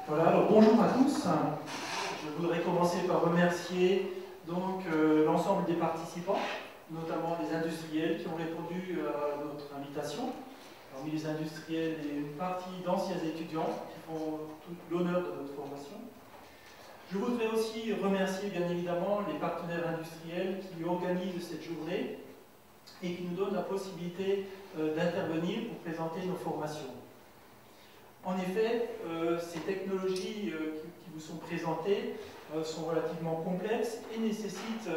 Voilà, alors bonjour à tous. Je voudrais commencer par remercier l'ensemble des participants, notamment les industriels qui ont répondu à notre invitation. Parmi les industriels, il y a une partie d'anciens étudiants qui font tout l'honneur de notre formation. Je voudrais aussi remercier bien évidemment les partenaires industriels qui organisent cette journée et qui nous donnent la possibilité d'intervenir pour présenter nos formations. En effet, ces technologies qui vous sont présentées sont relativement complexes et nécessitent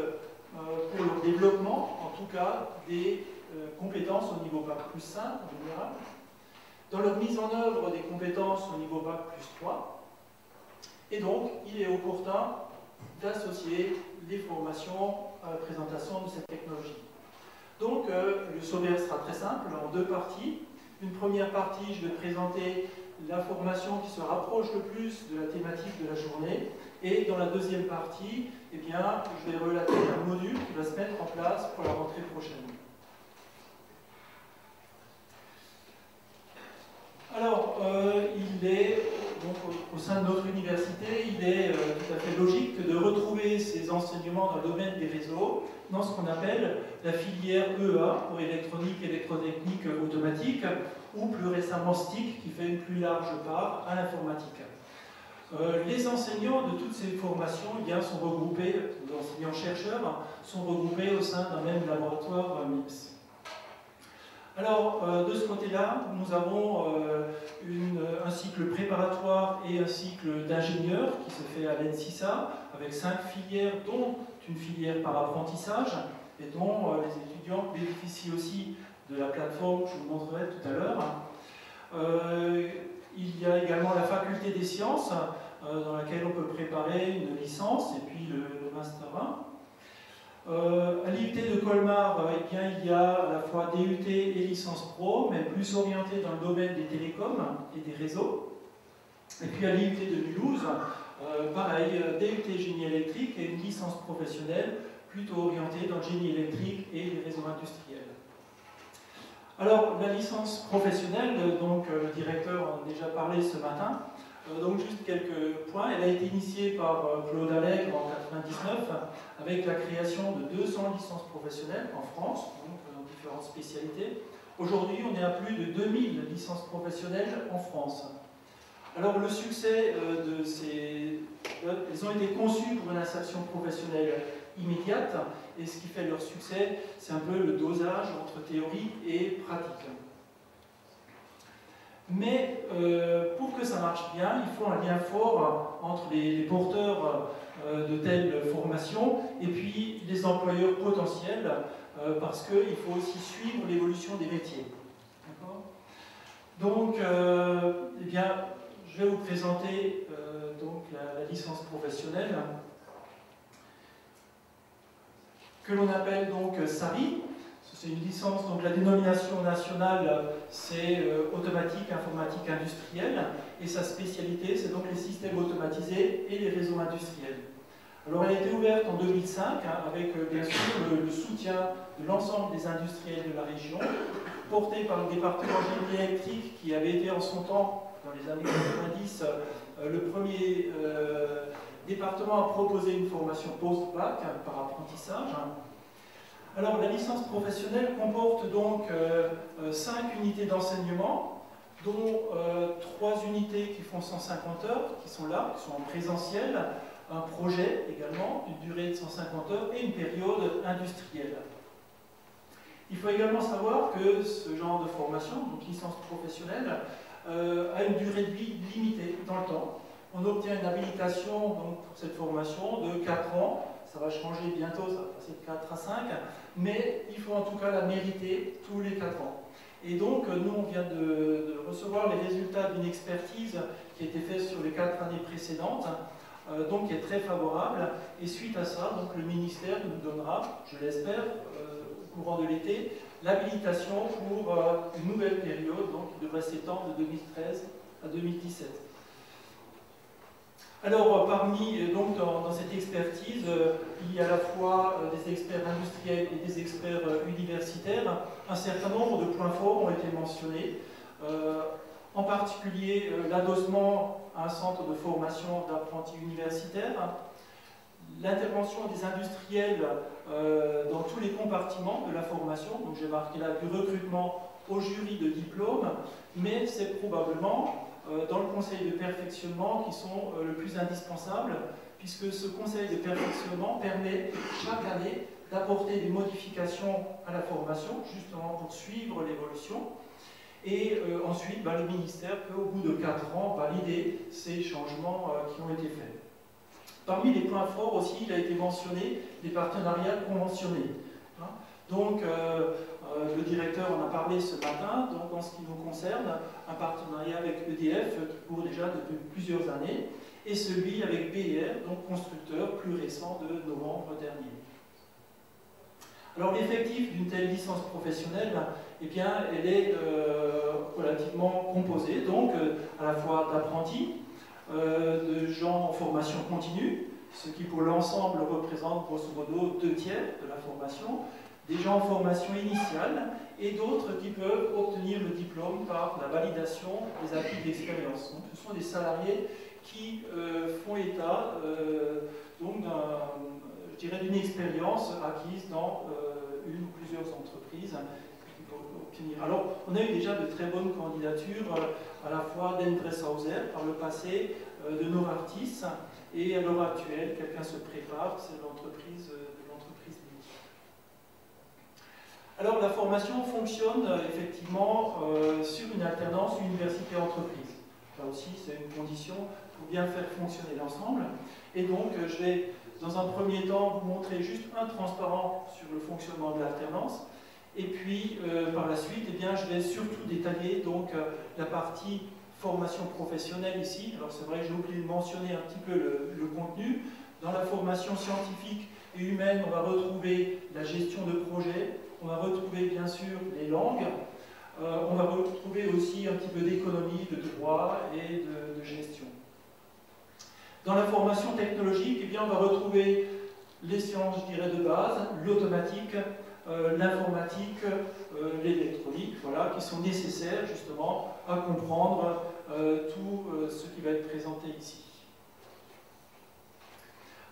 pour leur développement, en tout cas, des compétences au niveau Bac plus 5 en général. Dans leur mise en œuvre, des compétences au niveau Bac plus 3. Et donc, il est opportun d'associer les formations à la présentation de cette technologie. Donc, le sommaire sera très simple, en deux parties. Une première partie, je vais présenter la formation qui se rapproche le plus de la thématique de la journée. Et dans la deuxième partie, eh bien, je vais relater un module qui va se mettre en place pour la rentrée prochaine. Alors, il est, donc, au sein de notre université, il est tout à fait logique de retrouver ces enseignements dans le domaine des réseaux, dans ce qu'on appelle la filière EA, pour électronique, électrotechnique, automatique, ou plus récemment STIC, qui fait une plus large part à l'informatique. Les enseignants de toutes ces formations sont regroupés, les enseignants-chercheurs sont regroupés au sein d'un même laboratoire MIPS. Alors, de ce côté-là, nous avons un cycle préparatoire et un cycle d'ingénieur qui se fait à l'ENSISA, avec 5 filières, dont une filière par apprentissage, et dont les étudiants bénéficient aussi de la plateforme que je vous montrerai tout à l'heure. Il y a également la faculté des sciences, dans laquelle on peut préparer une licence, et puis le Master 1. À l'IUT de Colmar, il y a à la fois DUT et licence pro, mais plus orientée dans le domaine des télécoms et des réseaux. Et puis à l'IUT de Mulhouse, pareil, DUT génie électrique et une licence professionnelle plutôt orientée dans le génie électrique et les réseaux industriels. Alors, la licence professionnelle, donc le directeur en a déjà parlé ce matin, donc juste quelques points. Elle a été initiée par Claude Allègre en 1999 avec la création de 200 licences professionnelles en France, donc dans différentes spécialités. Aujourd'hui, on est à plus de 2000 licences professionnelles en France. Alors le succès de ces... Elles ont été conçues pour une insertion professionnelle immédiate, et ce qui fait leur succès, c'est un peu le dosage entre théorie et pratique. Mais pour que ça marche bien, il faut un lien fort entre les porteurs de telles formations et puis les employeurs potentiels, parce qu'il faut aussi suivre l'évolution des métiers. Donc, eh bien, je vais vous présenter donc la licence professionnelle que l'on appelle donc SARI. C'est une licence, donc la dénomination nationale, c'est automatique, informatique, industrielle, et sa spécialité, c'est donc les systèmes automatisés et les réseaux industriels. Alors elle a été ouverte en 2005, avec bien sûr le soutien de l'ensemble des industriels de la région, porté par le département génie électrique, qui avait été en son temps, dans les années 90, le premier département à proposer une formation post-bac par apprentissage. Alors, la licence professionnelle comporte donc 5 unités d'enseignement, dont 3 unités qui font 150 heures, qui sont là, qui sont en présentiel, un projet également, d'une durée de 150 heures, et une période industrielle. Il faut également savoir que ce genre de formation, donc licence professionnelle, a une durée de vie limitée dans le temps. On obtient une habilitation donc, pour cette formation de 4 ans. Ça va changer bientôt, ça va passer de 4 à 5, mais il faut en tout cas la mériter tous les 4 ans. Et donc, nous, on vient de recevoir les résultats d'une expertise qui a été faite sur les 4 années précédentes, donc qui est très favorable. Et suite à ça, donc, le ministère nous donnera, je l'espère, au courant de l'été, l'habilitation pour une nouvelle période, donc qui devrait s'étendre de 2013 à 2017. Alors, parmi, donc, dans cette expertise, il y a à la fois des experts industriels et des experts universitaires. Un certain nombre de points forts ont été mentionnés. en particulier l'adossement à un centre de formation d'apprentis universitaires, l'intervention des industriels dans tous les compartiments de la formation, donc j'ai marqué là du recrutement au jury de diplôme, mais c'est probablement dans le conseil de perfectionnement qui sont le plus indispensables, puisque ce conseil de perfectionnement permet chaque année d'apporter des modifications à la formation, justement pour suivre l'évolution. Et ensuite, le ministère peut, au bout de 4 ans, valider ces changements qui ont été faits. Parmi les points forts aussi, il a été mentionné les partenariats conventionnés. Donc, le directeur en a parlé ce matin. Donc, en ce qui nous concerne, un partenariat avec EDF qui court déjà depuis plusieurs années, et celui avec BR, donc constructeur plus récent de novembre dernier. Alors, l'effectif d'une telle licence professionnelle, eh bien, elle est relativement composée, donc à la fois d'apprentis, de gens en formation continue, ce qui pour l'ensemble représente grosso modo 2 tiers de la formation, des gens en formation initiale et d'autres qui peuvent obtenir le diplôme par la validation des acquis d'expérience. Donc ce sont des salariés qui font état d'une expérience acquise dans une ou plusieurs entreprises. Alors, on a eu déjà de très bonnes candidatures, à la fois d'Endreshauser par le passé, de Novartis, et à l'heure actuelle, quelqu'un se prépare, c'est l'entreprise Lilly. Alors, la formation fonctionne effectivement sur une alternance université-entreprise. Là aussi, c'est une condition pour bien faire fonctionner l'ensemble. Et donc, je vais, dans un premier temps, vous montrer juste un transparent sur le fonctionnement de l'alternance. Et puis, par la suite, eh bien, je vais surtout détailler donc, la partie formation professionnelle ici. Alors, c'est vrai que j'ai oublié de mentionner un petit peu le contenu. Dans la formation scientifique et humaine, on va retrouver la gestion de projet, on va retrouver bien sûr les langues, on va retrouver aussi un petit peu d'économie, de droit et de gestion. Dans la formation technologique, eh bien, on va retrouver les sciences, je dirais, de base, l'automatique, l'informatique, l'électronique, voilà, qui sont nécessaires justement à comprendre tout ce qui va être présenté ici.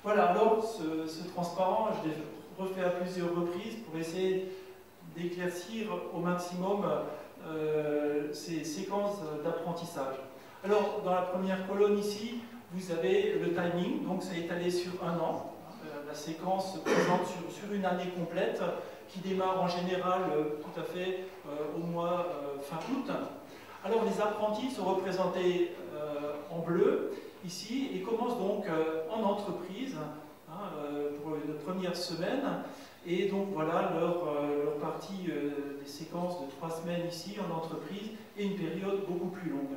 Voilà, alors ce transparent, je l'ai refait à plusieurs reprises pour essayer d'éclaircir au maximum ces séquences d'apprentissage. Alors, dans la première colonne ici, vous avez le timing, donc c'est étalé sur 1 an. La séquence se présente sur une année complète, qui démarre en général tout à fait au mois fin août. Alors les apprentis sont représentés en bleu ici et commencent donc en entreprise pour une première semaine. Et donc voilà leur partie des séquences de 3 semaines ici en entreprise et une période beaucoup plus longue.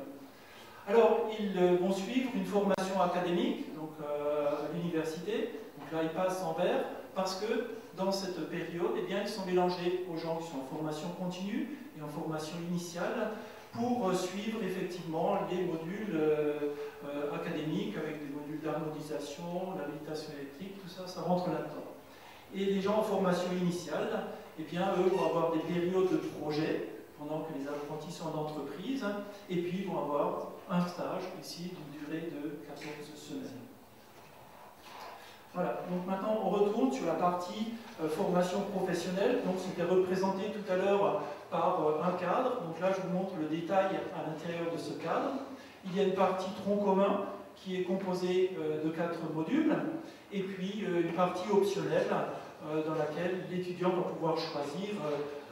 Alors ils vont suivre une formation académique donc, à l'université. Donc là ils passent en vert parce que dans cette période, eh bien, ils sont mélangés aux gens qui sont en formation continue et en formation initiale pour suivre effectivement les modules académiques avec des modules d'harmonisation, l'habilitation électrique, tout ça, ça rentre là-dedans. Et les gens en formation initiale, eh bien, eux vont avoir des périodes de projet pendant que les apprentis sont en entreprise et puis ils vont avoir un stage ici d'une durée de 14 semaines. Voilà, donc maintenant on retourne sur la partie formation professionnelle. Donc c'était représenté tout à l'heure par un cadre. Donc là je vous montre le détail à l'intérieur de ce cadre. Il y a une partie tronc commun qui est composée de 4 modules et puis une partie optionnelle dans laquelle l'étudiant va pouvoir choisir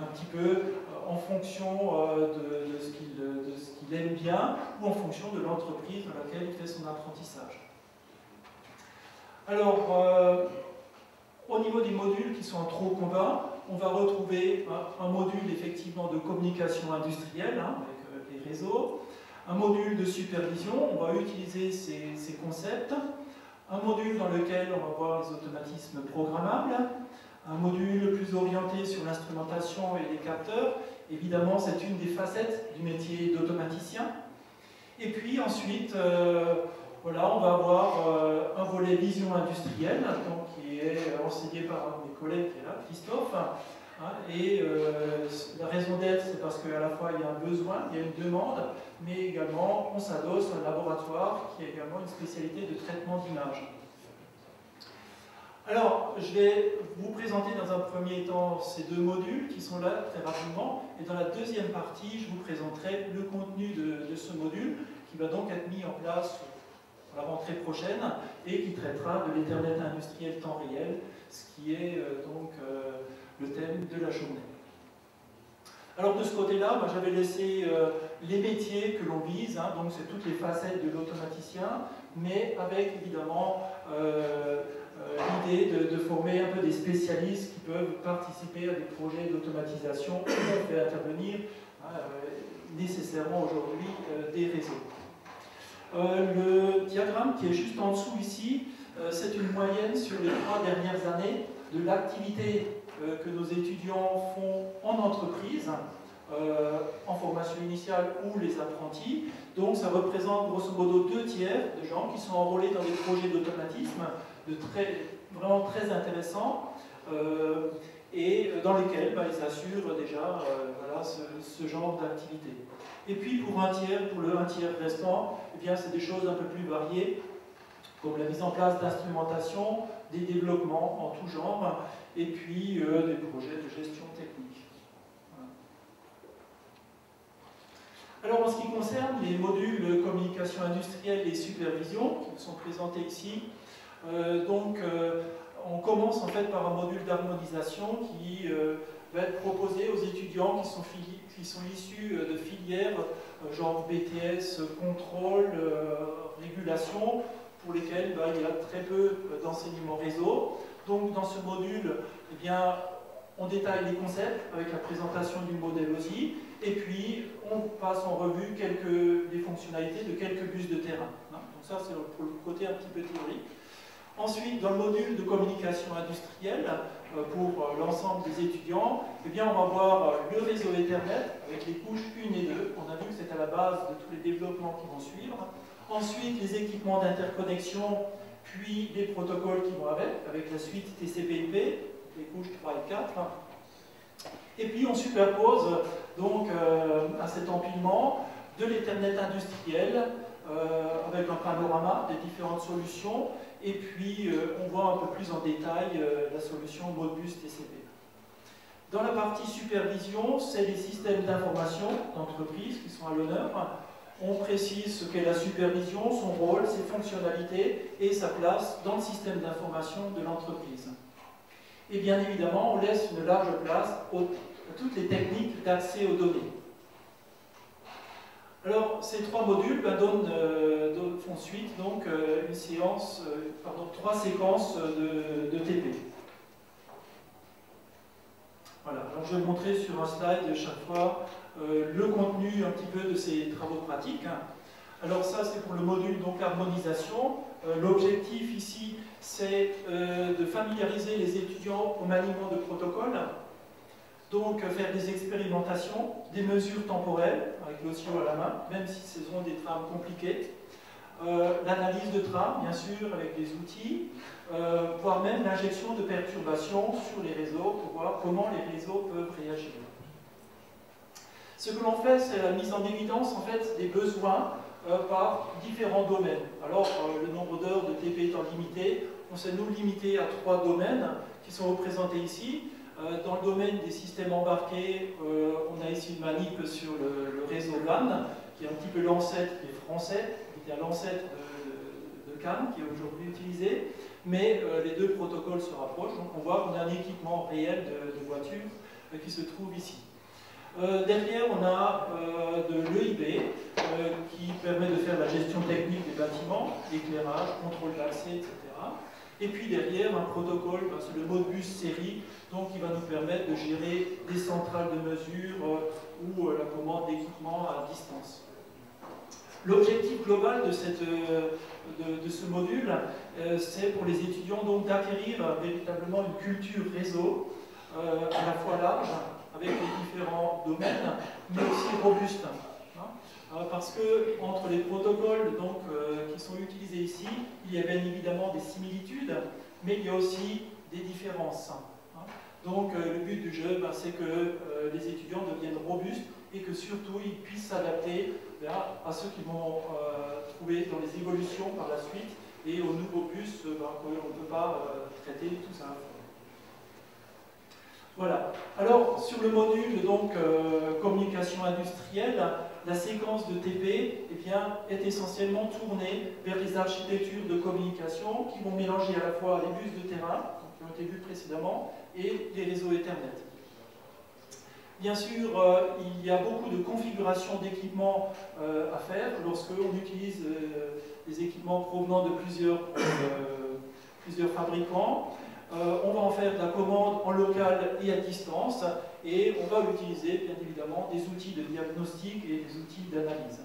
un petit peu en fonction de ce qu'il aime bien ou en fonction de l'entreprise dans laquelle il fait son apprentissage. Alors, au niveau des modules qui sont en tronc commun, on va retrouver un module effectivement de communication industrielle avec les réseaux, un module de supervision, on va utiliser ces concepts, un module dans lequel on va voir les automatismes programmables, un module plus orienté sur l'instrumentation et les capteurs, évidemment c'est une des facettes du métier d'automaticien, et puis ensuite, voilà, on va avoir un volet vision industrielle, donc, qui est enseigné par un de mes collègues qui est là, Christophe, Et la raison d'être, c'est parce qu'à la fois il y a un besoin, il y a une demande, mais également on s'adosse à un laboratoire qui a également une spécialité de traitement d'image. Alors, je vais vous présenter dans un premier temps ces deux modules qui sont là très rapidement, et dans la deuxième partie, je vous présenterai le contenu de ce module qui va donc être mis en place à la rentrée prochaine et qui traitera de l'Ethernet industriel temps réel, ce qui est donc le thème de la journée. Alors de ce côté-là, j'avais laissé les métiers que l'on vise, donc c'est toutes les facettes de l'automaticien, mais avec évidemment l'idée de former un peu des spécialistes qui peuvent participer à des projets d'automatisation qui vont faire intervenir nécessairement aujourd'hui des réseaux. Le diagramme qui est juste en dessous ici, c'est une moyenne sur les 3 dernières années de l'activité que nos étudiants font en entreprise, en formation initiale ou les apprentis. Donc ça représente grosso modo 2 tiers de gens qui sont enrôlés dans des projets d'automatisme vraiment très intéressants et dans lesquels ils assurent déjà voilà, ce genre d'activité. Et puis pour le 1 tiers restant, eh bien c'est des choses un peu plus variées, comme la mise en place d'instrumentation, des développements en tout genre, et puis des projets de gestion technique. Voilà. Alors en ce qui concerne les modules communication industrielle et supervision, qui sont présentés ici, on commence en fait par un module d'harmonisation qui va être proposé aux étudiants qui sont issus de filières genre BTS, contrôle, régulation, pour lesquelles il y a très peu d'enseignement réseau. Donc dans ce module, eh bien, on détaille les concepts avec la présentation du modèle OSI, et puis on passe en revue des fonctionnalités de quelques bus de terrain. Donc ça c'est pour le côté un petit peu théorique. Ensuite, dans le module de communication industrielle, pour l'ensemble des étudiants, eh bien, on va voir le réseau Ethernet avec les couches 1 et 2. On a vu que c'est à la base de tous les développements qui vont suivre. Ensuite, les équipements d'interconnexion, puis les protocoles qui vont avec la suite TCP/IP, les couches 3 et 4. Et puis, on superpose donc à cet empilement de l'Ethernet industriel avec un panorama des différentes solutions. Et puis, on voit un peu plus en détail la solution Modbus TCP. Dans la partie supervision, c'est les systèmes d'information d'entreprise qui sont à l'honneur. On précise ce qu'est la supervision, son rôle, ses fonctionnalités et sa place dans le système d'information de l'entreprise. Et bien évidemment, on laisse une large place à toutes les techniques d'accès aux données. Alors, ces 3 modules font suite donc trois séquences de TP. Voilà, alors je vais montrer sur un slide chaque fois le contenu un petit peu de ces travaux pratiques. Alors ça, c'est pour le module donc harmonisation. L'objectif ici, c'est de familiariser les étudiants au maniement de protocoles. Donc faire des expérimentations, des mesures temporelles, avec l'OSIO à la main, même si ce sont des trames compliquées. L'analyse de trames, bien sûr, avec des outils, voire même l'injection de perturbations sur les réseaux pour voir comment les réseaux peuvent réagir. Ce que l'on fait, c'est la mise en évidence en fait, des besoins par différents domaines. Alors, le nombre d'heures de TP étant limité, on s'est nous limité à 3 domaines qui sont représentés ici. Dans le domaine des systèmes embarqués, on a ici une manip sur le réseau WAN, qui est un petit peu l'ancêtre qui est français, qui était l'ancêtre de CAN, qui est aujourd'hui utilisé, mais les deux protocoles se rapprochent, donc on voit qu'on a un équipement réel de voitures qui se trouve ici. Derrière, on a de l'EIB qui permet de faire la gestion technique des bâtiments, l'éclairage, contrôle d'accès, etc. Et puis derrière, un protocole, c'est le Modbus série, donc qui va nous permettre de gérer des centrales de mesure ou la commande d'équipement à distance. L'objectif global de ce module, c'est pour les étudiants d'acquérir véritablement une culture réseau à la fois large, avec les différents domaines, mais aussi robuste. Parce que entre les protocoles qui sont utilisés ici, il y a bien évidemment des similitudes, mais il y a aussi des différences. Donc le but du jeu, c'est que les étudiants deviennent robustes et que surtout ils puissent s'adapter à ce qu'ils vont trouver dans les évolutions par la suite et aux nouveaux puces qu'on ne peut pas traiter tout ça. Voilà. Alors, sur le module donc, communication industrielle, la séquence de TP est essentiellement tournée vers les architectures de communication qui vont mélanger à la fois les bus de terrain, qui ont été vus précédemment, et les réseaux Ethernet. Bien sûr, il y a beaucoup de configurations d'équipements à faire lorsque l'on utilise des équipements provenant de plusieurs fabricants. On va en faire de la commande en local et à distance, et on va utiliser bien évidemment des outils de diagnostic et des outils d'analyse.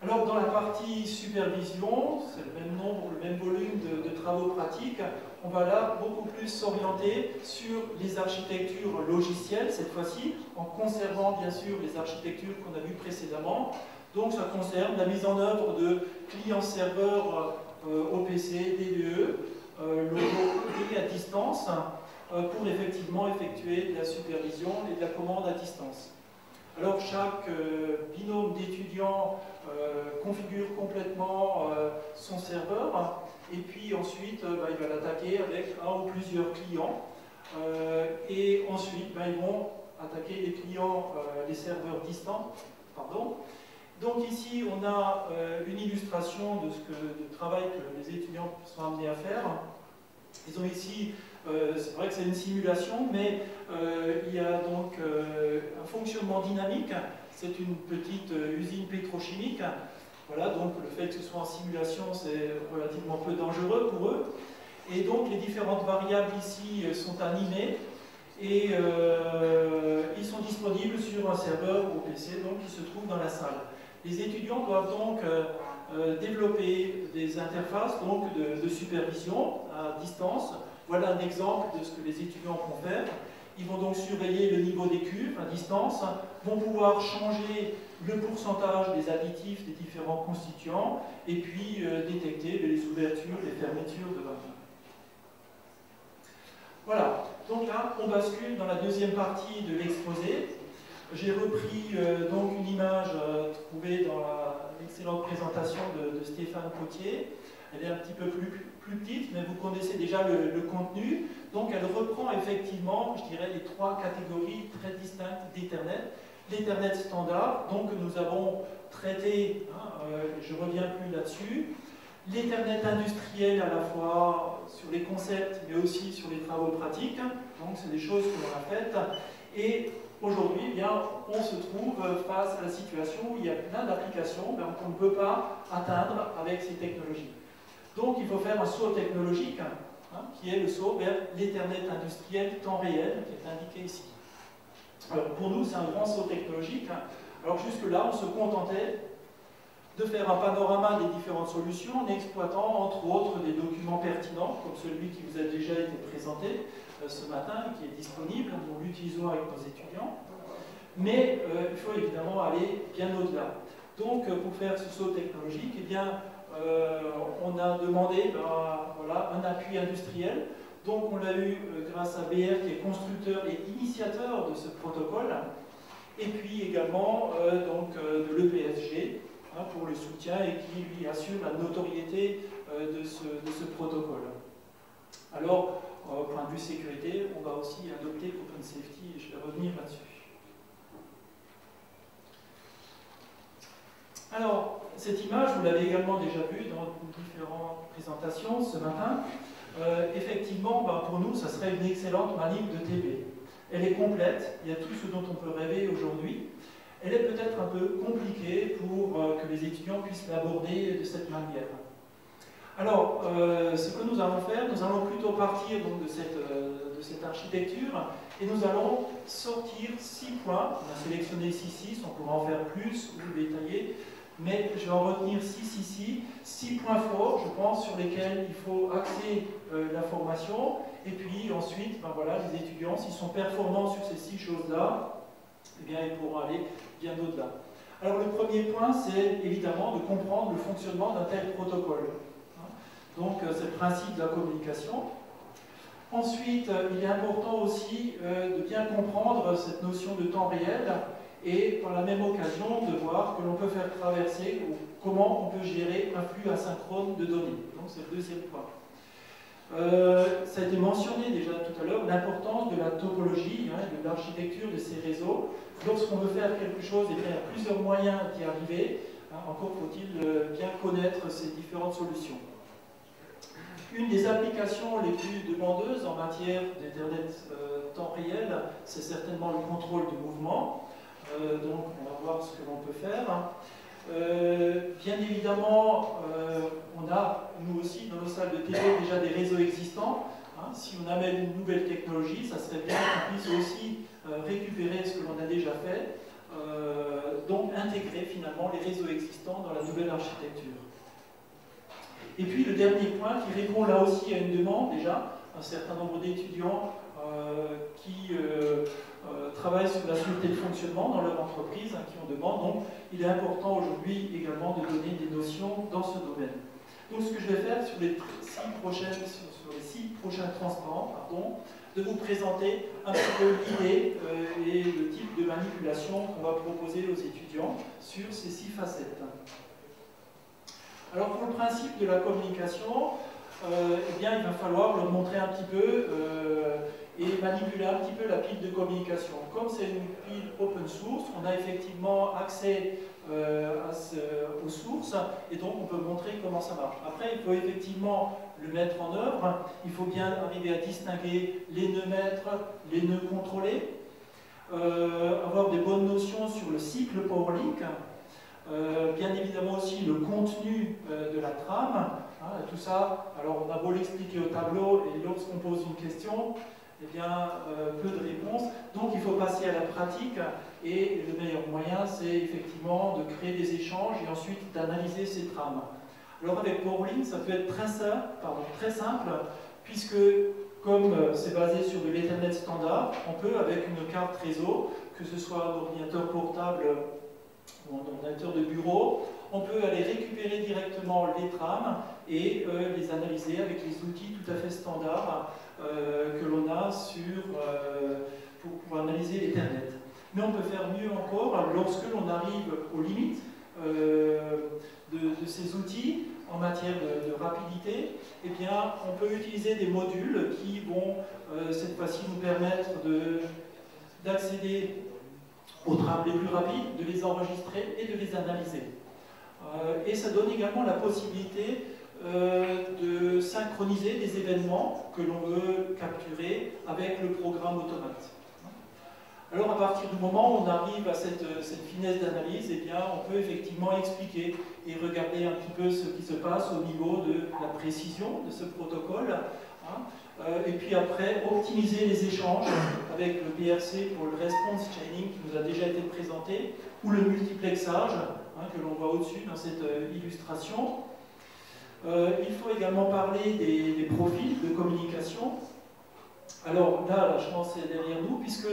Alors dans la partie supervision, c'est le même nombre, le même volume de travaux pratiques, on va là beaucoup plus s'orienter sur les architectures logicielles cette fois-ci, en conservant bien sûr les architectures qu'on a vues précédemment. Donc ça concerne la mise en œuvre de clients-serveurs OPC, DDE, locaux et à distance pour effectivement effectuer de la supervision et de la commande à distance. Alors chaque binôme d'étudiants configure complètement son serveur et puis ensuite il va l'attaquer avec un ou plusieurs clients et ensuite ils vont attaquer les clients, les serveurs distants. Pardon. Donc ici, on a une illustration de du travail que les étudiants sont amenés à faire. Ils ont ici, c'est vrai que c'est une simulation, mais il y a donc un fonctionnement dynamique. C'est une petite usine pétrochimique. Voilà, donc le fait que ce soit en simulation, c'est relativement peu dangereux pour eux. Et donc les différentes variables ici sont animées et ils sont disponibles sur un serveur ou PC donc, qui se trouve dans la salle. Les étudiants doivent donc développer des interfaces donc, de supervision à distance. Voilà un exemple de ce que les étudiants vont faire. Ils vont donc surveiller le niveau des cuves à distance, vont pouvoir changer le pourcentage des additifs des différents constituants et puis détecter les ouvertures, les fermetures de vapeur. Voilà, donc là on bascule dans la deuxième partie de l'exposé. J'ai repris donc une image trouvée dans l'excellente présentation de Stéphane Potier. Elle est un petit peu plus petite, mais vous connaissez déjà le contenu. Donc elle reprend effectivement, je dirais, les trois catégories très distinctes d'Ethernet. L'Ethernet standard, donc nous avons traité, je ne reviens plus là-dessus. L'Ethernet industriel à la fois sur les concepts, mais aussi sur les travaux pratiques. Donc c'est des choses que l'on a faites. Et aujourd'hui, on se trouve face à la situation où il y a plein d'applications qu'on ne peut pas atteindre avec ces technologies. Donc il faut faire un saut technologique, qui est le saut vers l'Ethernet industriel temps réel, qui est indiqué ici. Alors pour nous, c'est un grand saut technologique. Alors jusque-là, on se contentait de faire un panorama des différentes solutions en exploitant entre autres des documents pertinents, comme celui qui vous a déjà été présenté ce matin, qui est disponible, nous l'utilisons avec nos étudiants. Mais il faut évidemment aller bien au-delà. Donc pour faire ce saut technologique, on a demandé voilà, un appui industriel. Donc on l'a eu grâce à BR qui est constructeur et initiateur de ce protocole, et puis également de l'EPSG pour le soutien et qui lui assure la notoriété de ce protocole. Alors, au point de vue sécurité, on va aussi adopter Open Safety et je vais revenir là-dessus. Alors, cette image, vous l'avez également déjà vue dans différentes présentations ce matin. Effectivement, pour nous, ça serait une excellente manip de TP. Elle est complète, il y a tout ce dont on peut rêver aujourd'hui. Elle est peut-être un peu compliquée pour que les étudiants puissent l'aborder de cette manière. Alors, ce que nous allons faire, nous allons plutôt partir donc, de cette architecture et nous allons sortir 6 points. On a sélectionné ici 6, on pourra en faire plus ou détailler, mais je vais en retenir 6 ici. 6 points forts, je pense, sur lesquels il faut axer la formation. Et puis ensuite, voilà, les étudiants, s'ils sont performants sur ces 6 choses-là, eh bien, ils pourront aller bien au-delà. Alors, le premier point, c'est évidemment de comprendre le fonctionnement d'un tel protocole. Donc, c'est le principe de la communication. Ensuite, il est important aussi de bien comprendre cette notion de temps réel et par la même occasion de voir que l'on peut faire traverser ou comment on peut gérer un flux asynchrone de données. Donc c'est le deuxième point. Ça a été mentionné déjà tout à l'heure, l'importance de la topologie, de l'architecture de ces réseaux. Lorsqu'on veut faire quelque chose, il y a plusieurs moyens d'y arriver. Encore faut-il bien connaître ces différentes solutions. Une des applications les plus demandeuses en matière d'Internet temps réel, c'est certainement le contrôle du mouvement. Donc on va voir ce que l'on peut faire. Bien évidemment, on a, nous aussi, dans nos salles de télé, déjà des réseaux existants. Si on amène une nouvelle technologie, ça serait bien qu'on puisse aussi récupérer ce que l'on a déjà fait, donc intégrer finalement les réseaux existants dans la nouvelle architecture. Et puis le dernier point qui répond là aussi à une demande déjà, un certain nombre d'étudiants qui travaillent sur la sûreté de fonctionnement dans leur entreprise, qui en demandent. Donc il est important aujourd'hui également de donner des notions dans ce domaine. Donc ce que je vais faire sur les 6 prochains transparents, de vous présenter un petit peu l'idée et le type de manipulation qu'on va proposer aux étudiants sur ces 6 facettes. Alors pour le principe de la communication, eh bien, il va falloir leur montrer un petit peu et manipuler un petit peu la pile de communication. Comme c'est une pile open source, on a effectivement accès aux sources et donc on peut montrer comment ça marche. Après, il faut effectivement le mettre en œuvre, il faut bien arriver à distinguer les nœuds maîtres, les nœuds contrôlés, avoir des bonnes notions sur le cycle PowerLink, bien évidemment aussi le contenu de la trame, tout ça, alors on a beau l'expliquer au tableau et lorsqu'on pose une question, eh bien, peu de réponses. Donc il faut passer à la pratique et le meilleur moyen c'est effectivement de créer des échanges et ensuite d'analyser ces trames. Alors avec PowerLink, ça peut être très simple puisque comme c'est basé sur de l'Ethernet standard, on peut avec une carte réseau, que ce soit un ordinateur portable ou un ordinateur de bureau, on peut aller récupérer directement les trames et les analyser avec les outils tout à fait standards que l'on a pour analyser l'Ethernet. Mais on peut faire mieux encore lorsque l'on arrive aux limites de ces outils en matière de rapidité. Eh bien, on peut utiliser des modules qui vont cette fois-ci nous permettre d'accéder aux trames les plus rapides, de les enregistrer et de les analyser. Et ça donne également la possibilité de synchroniser des événements que l'on veut capturer avec le programme automate. Alors à partir du moment où on arrive à cette finesse d'analyse, eh bien, on peut effectivement expliquer et regarder un petit peu ce qui se passe au niveau de la précision de ce protocole. Et puis après, optimiser les échanges avec le PRC pour le response chaining qui nous a déjà été présenté, ou le multiplexage que l'on voit au-dessus dans cette illustration. Il faut également parler des profils de communication. Alors là, la chance est derrière nous, puisque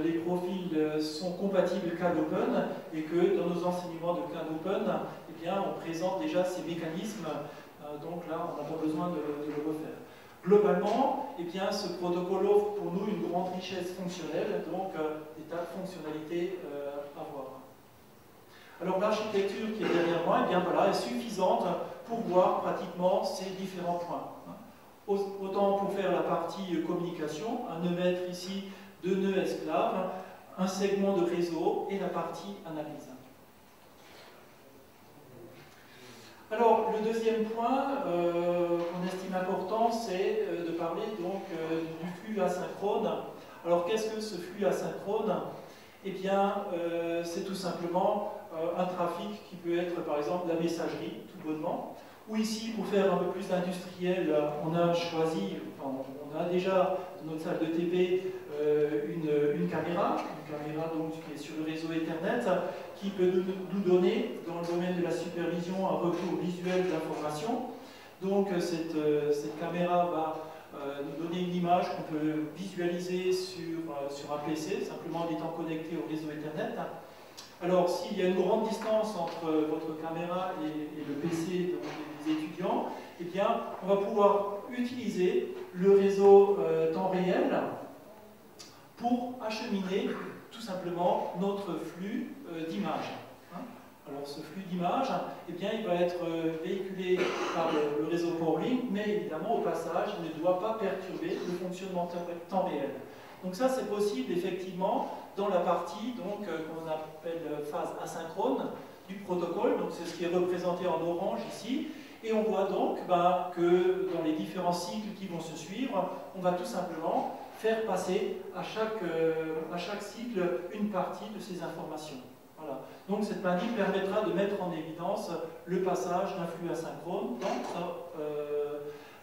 les profils sont compatibles CAN Open, et que dans nos enseignements de CAN Open, eh bien, on présente déjà ces mécanismes, donc là, on n'a pas besoin de le refaire. Globalement, eh bien, ce protocole offre pour nous une grande richesse fonctionnelle, donc des tas de fonctionnalités à voir. Alors l'architecture qui est derrière moi, eh bien, voilà, est suffisante pour voir pratiquement ces différents points. Autant pour faire la partie communication, un nœud maître ici, 2 nœuds esclaves, un segment de réseau et la partie analyse. Alors, le deuxième point qu'on estime important, c'est de parler donc du flux asynchrone. Alors, qu'est-ce que ce flux asynchrone? Eh bien, c'est tout simplement un trafic qui peut être, par exemple, la messagerie, tout bonnement. Ou ici, pour faire un peu plus industriel, on a choisi, enfin, on a déjà dans notre salle de TP une caméra donc, qui est sur le réseau Ethernet, qui peut nous donner, dans le domaine de la supervision, un retour visuel de l'information. Donc cette caméra va nous donner une image qu'on peut visualiser sur un PC, simplement en étant connecté au réseau Ethernet. Alors, s'il y a une grande distance entre votre caméra et le PC donc, des étudiants, eh bien, on va pouvoir utiliser le réseau temps réel pour acheminer tout simplement notre flux d'images. Alors ce flux d'images, eh bien, il va être véhiculé par le réseau PowerLink, mais évidemment au passage, il ne doit pas perturber le fonctionnement temps réel. Donc ça, c'est possible effectivement dans la partie qu'on appelle phase asynchrone du protocole. Donc c'est ce qui est représenté en orange ici. Et on voit donc que dans les différents cycles qui vont se suivre, on va tout simplement faire passer à chaque cycle une partie de ces informations. Voilà. Donc cette manip permettra de mettre en évidence le passage d'un flux asynchrone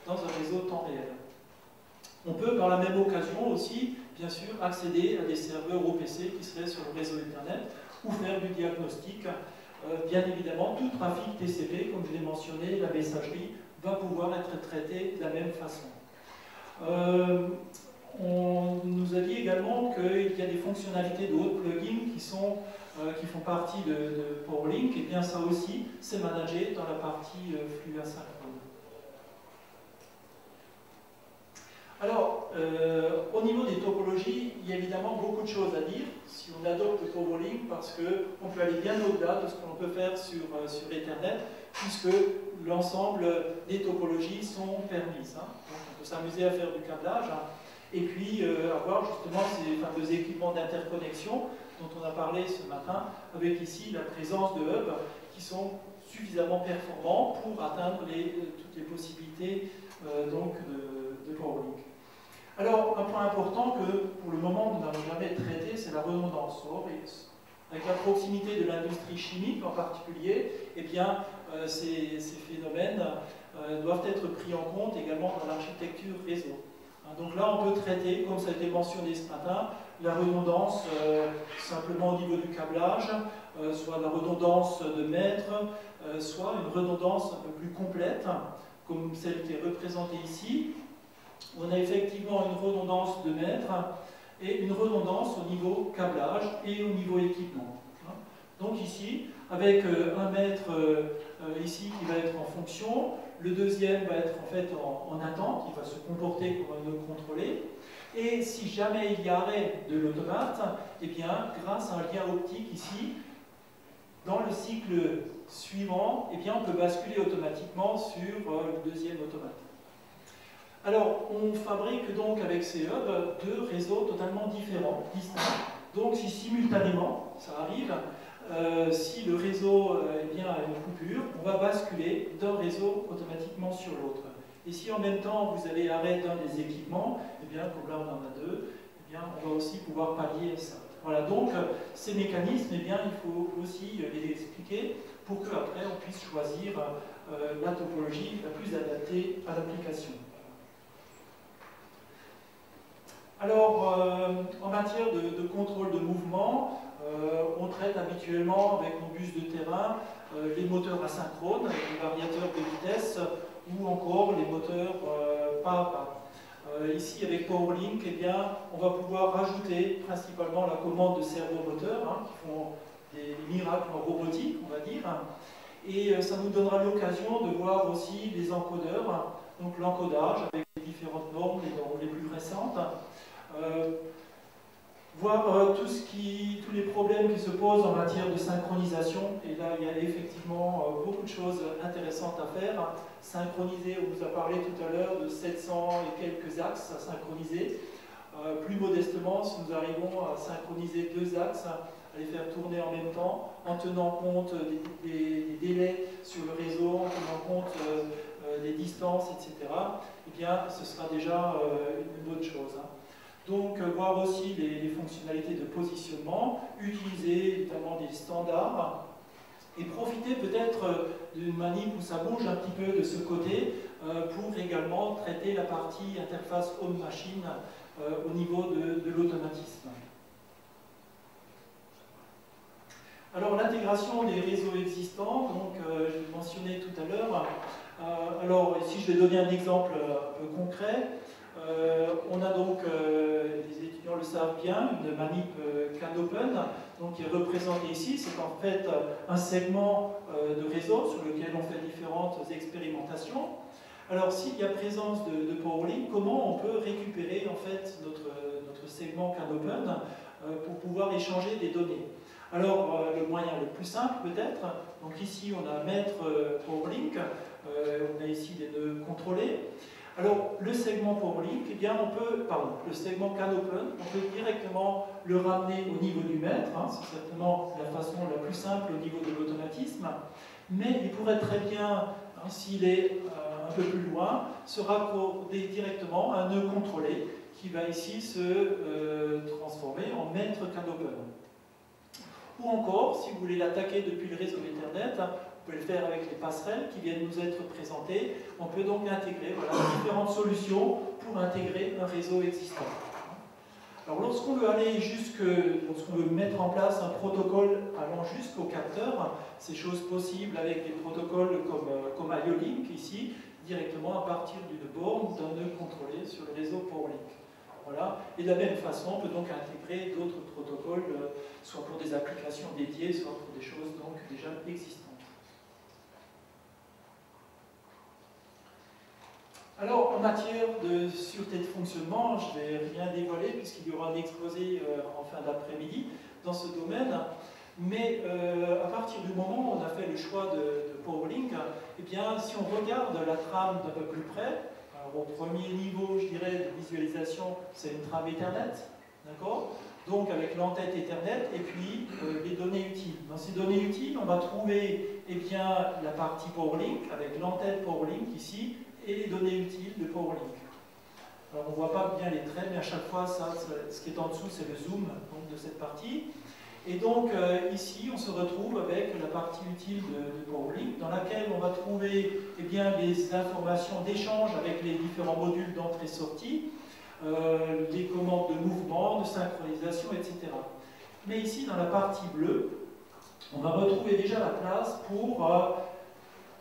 dans un réseau temps réel. On peut par la même occasion aussi, bien sûr, accéder à des serveurs OPC qui seraient sur le réseau Internet ou faire du diagnostic. Bien évidemment, tout trafic TCP, comme je l'ai mentionné, la messagerie, va pouvoir être traité de la même façon. On nous a dit également qu'il y a des fonctionnalités de haute plugin qui font partie de PowerLink, et bien ça aussi, c'est managé dans la partie flux asynchrone. Alors, au niveau des topologies, il y a évidemment beaucoup de choses à dire si on adopte le PowerLink, parce qu'on peut aller bien au-delà de ce qu'on peut faire sur Ethernet, puisque l'ensemble des topologies sont permises. Donc on peut s'amuser à faire du câblage, et puis avoir justement ces fameux équipements d'interconnexion dont on a parlé ce matin, avec ici la présence de hubs qui sont suffisamment performants pour atteindre toutes les possibilités de PowerLink. Alors, un point important que, pour le moment, nous n'avons jamais traité, c'est la redondance. Avec la proximité de l'industrie chimique en particulier, eh bien, ces phénomènes doivent être pris en compte également dans l'architecture réseau. Donc là, on peut traiter, comme ça a été mentionné ce matin, la redondance simplement au niveau du câblage, soit la redondance de mètres, soit une redondance un peu plus complète, comme celle qui est représentée ici. On a effectivement une redondance de mètres et une redondance au niveau câblage et au niveau équipement. Donc ici, avec un mètre ici qui va être en fonction, le deuxième va être en fait en attente, il va se comporter comme un nœud contrôlé. Et si jamais il y a arrêt de l'automate, eh bien, grâce à un lien optique ici, dans le cycle suivant, eh bien, on peut basculer automatiquement sur le deuxième automate. Alors, on fabrique donc avec ces hubs deux réseaux totalement différents, distincts. Donc, si simultanément, ça arrive, si le réseau eh bien, a une coupure, on va basculer d'un réseau automatiquement sur l'autre. Et si en même temps vous avez arrêt d'un des équipements, eh bien, comme là on en a deux, eh bien, on va aussi pouvoir pallier ça. Voilà, donc ces mécanismes, eh bien, il faut aussi les expliquer pour qu'après on puisse choisir la topologie la plus adaptée à l'application. Alors, en matière de contrôle de mouvement, on traite habituellement avec nos bus de terrain les moteurs asynchrones, avec les variateurs de vitesse, ou encore les moteurs pas à pas. Ici, avec PowerLink, eh bien, on va pouvoir rajouter principalement la commande de servomoteurs, qui font des miracles en robotique, on va dire. Et ça nous donnera l'occasion de voir aussi les encodeurs, donc l'encodage avec les différentes normes, les normes les plus récentes. Voir tous les problèmes qui se posent en matière de synchronisation. Et là, il y a effectivement beaucoup de choses intéressantes à faire. Synchroniser, on vous a parlé tout à l'heure de 700 et quelques axes à synchroniser. Plus modestement, si nous arrivons à synchroniser deux axes, à les faire tourner en même temps, en tenant compte des délais sur le réseau, en tenant compte des distances, etc., eh bien, ce sera déjà une bonne chose. Donc, voir aussi les fonctionnalités de positionnement, utiliser notamment des standards et profiter peut-être d'une manip où ça bouge un petit peu de ce côté pour également traiter la partie interface homme-machine au niveau de l'automatisme. Alors, l'intégration des réseaux existants, donc je l'ai mentionné tout à l'heure. Alors, ici, je vais donner un exemple un peu concret. On a donc, les étudiants le savent bien, une manip CAN-Open, donc qui est représentée ici. C'est en fait un segment de réseau sur lequel on fait différentes expérimentations. Alors, s'il y a présence de PowerLink, comment on peut récupérer en fait notre segment CanOpen pour pouvoir échanger des données? Alors, le moyen le plus simple peut-être, donc ici on a Maître PowerLink, on a ici des nœuds contrôlés. Alors, le segment PowerLink, eh bien, le segment CanOpen, on peut directement le ramener au niveau du maître, hein, c'est certainement la façon la plus simple au niveau de l'automatisme, mais il pourrait très bien, hein, s'il est un peu plus loin, se raccorder directement à un nœud contrôlé qui va ici se transformer en maître CanOpen. Ou encore, si vous voulez l'attaquer depuis le réseau Ethernet, vous pouvez le faire avec les passerelles qui viennent nous être présentées. On peut donc intégrer différentes solutions pour intégrer un réseau existant. Alors lorsqu'on veut lorsqu'on veut mettre en place un protocole allant jusqu'au capteur, c'est chose possible avec des protocoles comme IO-Link ici, directement à partir d'une borne d'un nœud contrôlé sur le réseau PowerLink. Voilà. Et de la même façon, on peut donc intégrer d'autres protocoles, soit pour des applications dédiées, soit pour des choses donc déjà existantes. Alors, en matière de sûreté de fonctionnement, je ne vais rien dévoiler puisqu'il y aura un exposé en fin d'après-midi dans ce domaine. Mais à partir du moment où on a fait le choix de PowerLink, eh bien, si on regarde la trame d'un peu plus près, alors, au premier niveau, je dirais, de visualisation, c'est une trame Ethernet, d'accord? Donc avec l'entête Ethernet et puis les données utiles. Dans ces données utiles, on va trouver eh bien, la partie PowerLink avec l'entête PowerLink ici et les données utiles de PowerLink. Alors on ne voit pas bien les traits, mais à chaque fois, ce qui est en dessous, c'est le zoom donc, de cette partie. Et donc ici, on se retrouve avec la partie utile de PowerLink, dans laquelle on va trouver eh bien, les informations d'échange avec les différents modules d'entrée-sortie, les commandes de mouvement, de synchronisation, etc. Mais ici, dans la partie bleue, on va retrouver déjà la place pour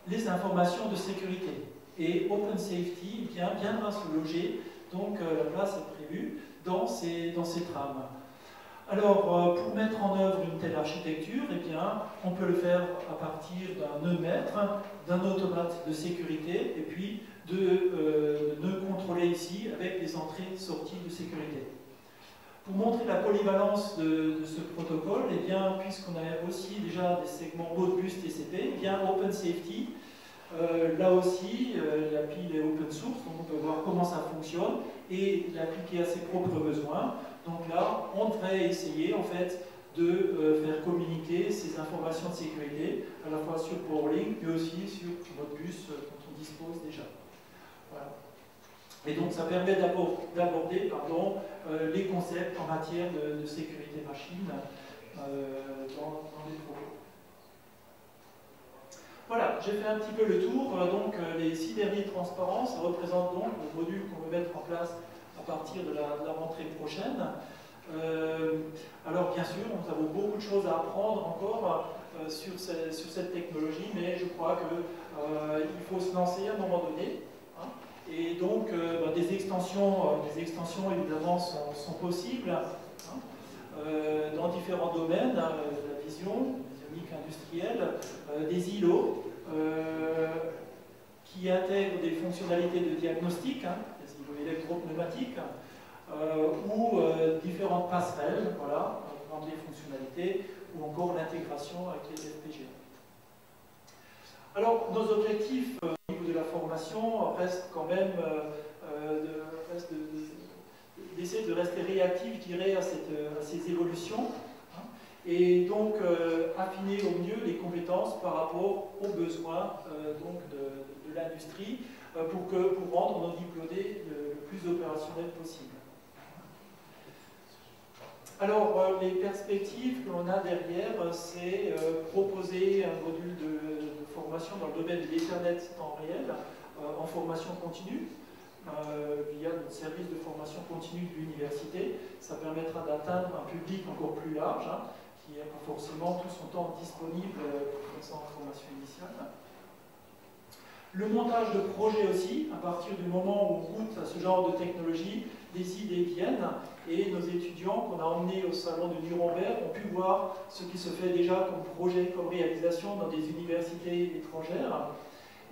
les informations de sécurité. Et OpenSafety viendra se loger, donc la place est prévue dans ces trames. Alors, pour mettre en œuvre une telle architecture, eh bien, on peut le faire à partir d'un nœud maître, d'un automate de sécurité, et puis de nœuds contrôlés ici avec des entrées-sorties de sécurité. Pour montrer la polyvalence de ce protocole, eh bien, puisqu'on a aussi déjà des segments Modbus TCP, eh bien, OpenSafety, là aussi, la pile est open source, donc on peut voir comment ça fonctionne et l'appliquer à ses propres besoins. Donc là, on devrait essayer en fait de faire communiquer ces informations de sécurité à la fois sur PowerLink, mais aussi sur Modbus dont on dispose déjà. Voilà. Et donc ça permet d'aborder les concepts en matière de sécurité machine dans les projets. Voilà, j'ai fait un petit peu le tour. Donc les 6 derniers transparents, ça représente donc le module qu'on veut mettre en place à partir de la rentrée prochaine. Alors bien sûr, nous avons beaucoup de choses à apprendre encore sur cette technologie, mais je crois qu'il faut se lancer à un moment donné. Hein, et donc des extensions évidemment sont possibles hein, dans différents domaines, la vision industrielle, des îlots qui intègrent des fonctionnalités de diagnostic, hein, des îlots électropneumatiques, ou différentes passerelles, voilà, dans des fonctionnalités, ou encore l'intégration avec les FPGA. Alors, nos objectifs au niveau de la formation restent quand même d'essayer de rester réactifs, je dirais, à ces évolutions. Et donc affiner au mieux les compétences par rapport aux besoins donc de l'industrie pour rendre nos diplômés le plus opérationnel possible. Alors les perspectives que l'on a derrière, c'est proposer un module de formation dans le domaine de l'Ethernet temps réel en formation continue via notre service de formation continue de l'université. Ça permettra d'atteindre un public encore plus large. Hein, qui n'a pas forcément tout son temps disponible pour sa formation initiale. Le montage de projets aussi, à partir du moment où on goûte à ce genre de technologie, des idées viennent, et nos étudiants qu'on a emmenés au salon de Nuremberg ont pu voir ce qui se fait déjà comme projet, comme réalisation dans des universités étrangères.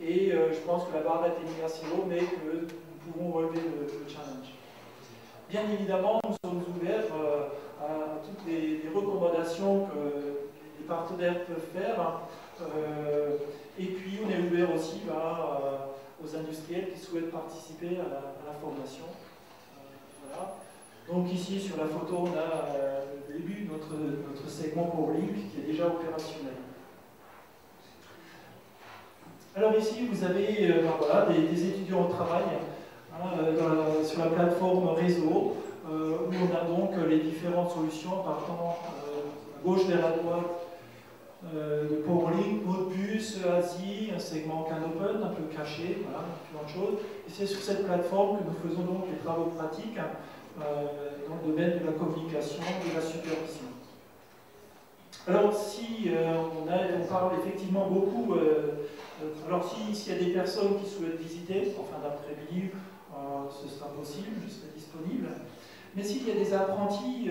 Et je pense que la barre est assez haut, mais que nous pouvons relever le challenge. Bien évidemment, nous sommes ouverts à toutes les recommandations que les partenaires peuvent faire. Et puis, on est ouvert aussi aux industriels qui souhaitent participer à la formation. Voilà. Donc ici, sur la photo, on a le début de notre segment PowerLink qui est déjà opérationnel. Alors ici, vous avez voilà, des étudiants au travail sur la plateforme réseau, où on a donc les différentes solutions partant à gauche vers la droite de PowerLink, Modbus, ASI, un segment CanOpen un peu caché, voilà, différentes choses. Et c'est sur cette plateforme que nous faisons donc les travaux pratiques dans le domaine de la communication et de la supervision. Alors si on parle effectivement beaucoup, alors s'il y a des personnes qui souhaitent visiter en fin d'après-midi, ce sera possible, je serai disponible. Mais s'il y a des apprentis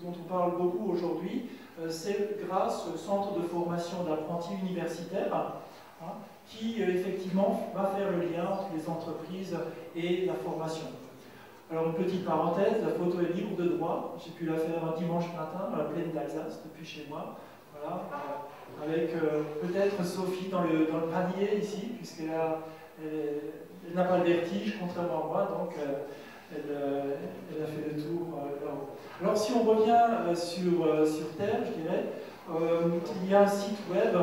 dont on parle beaucoup aujourd'hui, c'est grâce au centre de formation d'apprentis universitaires qui effectivement va faire le lien entre les entreprises et la formation. Alors une petite parenthèse, la photo est libre de droit, j'ai pu la faire un dimanche matin dans la plaine d'Alsace, depuis chez moi, voilà, avec peut-être Sophie dans le panier ici, puisqu'elle n'a pas le vertige, contrairement à moi, donc elle a fait le tour là-haut. Alors si on revient sur Terre, je dirais, il y a un site web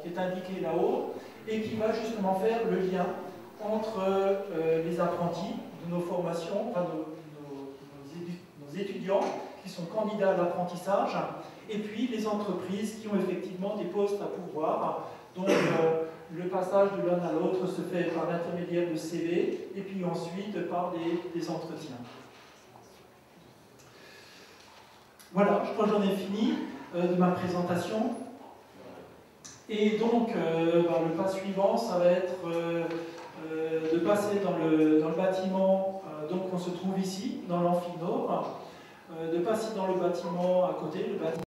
qui est indiqué là-haut et qui va justement faire le lien entre les apprentis de nos formations, enfin nos étudiants qui sont candidats à l'apprentissage, et puis les entreprises qui ont effectivement des postes à pourvoir. Donc le passage de l'un à l'autre se fait par l'intermédiaire de CV, et puis ensuite par des entretiens. Voilà, je crois que j'en ai fini de ma présentation. Et donc, le pas suivant, ça va être de passer dans le bâtiment, donc on se trouve ici, dans l'amphi nord, de passer dans le bâtiment à côté, le bâtiment